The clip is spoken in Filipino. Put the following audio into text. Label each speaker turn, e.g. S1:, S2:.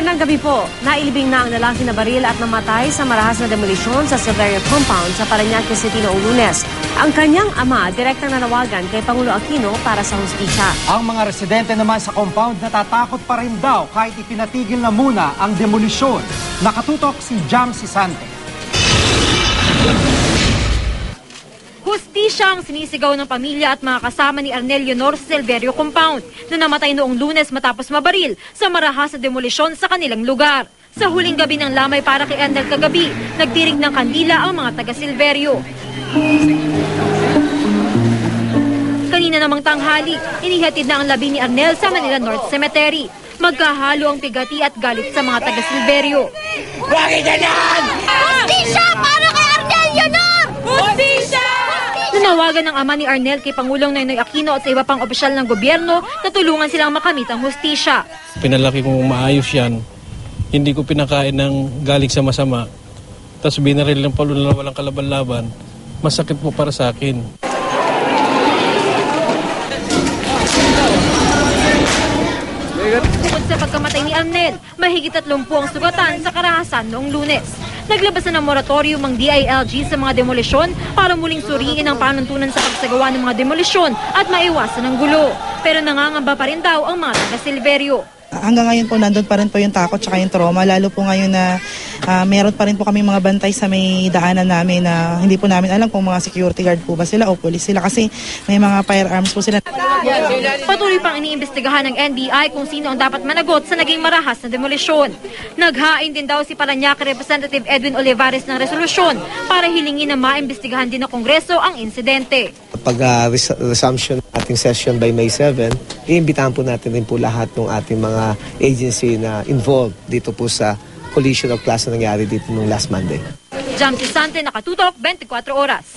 S1: Magandang gabi po. Nailibing na ang lalaki na baril at namatay sa marahas na demolisyon sa Silverio Compound sa Parañaque City noong Lunes. Ang kanyang ama, direktang nanawagan kay Pangulo Aquino para sa hustisya.
S2: Ang mga residente naman sa compound natatakot pa rin daw kahit ipinatigil na muna ang demolisyon. Nakatutok si Jam Sisante.
S3: Hustisya ang sinisigaw ng pamilya at mga kasama ni Arnel Leonor sa Silverio Compound na namatay noong Lunes matapos mabaril sa marahas na demolisyon sa kanilang lugar. Sa huling gabi ng lamay para kay Arnel kagabi, nagtirig ng kandila ang mga taga-Silverio. Kanina namang tanghali, inihatid na ang labi ni Arnel sa Manila North Cemetery. Magkahalo ang pigati at galit sa mga taga-Silverio.
S4: Bakit ganyan?
S3: Hustisya para kay Arnel Leonor! Hustisya! Nanawagan ng ama ni Arnel kay Pangulong Noynoy Aquino at sa iba pang opisyal ng gobyerno na tulungan silang makamit ang hustisya.
S5: Pinalaki kong maayos yan. Hindi ko pinakain ng galing sa masama. Tapos binaril ng palo na walang kalaban-laban. Masakit po para sa akin.
S3: Bukod sa pagkamatay ni Arnel, mahigit 30 ang sugatan sa karahasan noong Lunes. Naglabas na ng moratorium ang DILG sa mga demolisyon para muling suriin ang panuntunan sa pagsagawa ng mga demolisyon at maiwasan ang gulo. Pero nangangamba pa rin daw ang mga taga-Silverio.
S6: Hanggang ngayon po nandun pa rin po yung takot at yung trauma, lalo po ngayon na meron pa rin po kami mga bantay sa may daanan namin na hindi po namin alam kung mga security guard po ba sila o police sila kasi may mga firearms po sila.
S3: Patuloy pang iniimbestigahan ng NBI kung sino ang dapat managot sa naging marahas na demolisyon. Naghain din daw si Parañaque Representative Edwin Olivares ng resolusyon para hilingin na maimbestigahan din ng Kongreso ang insidente.
S7: Pag resumption ng ating session by May 7, iimbitahan po natin din po lahat ng ating mga agency na involved dito po sa collision of class na nangyari dito nung last Monday.
S3: Jam Sisante, Nakatutok, 24 Oras.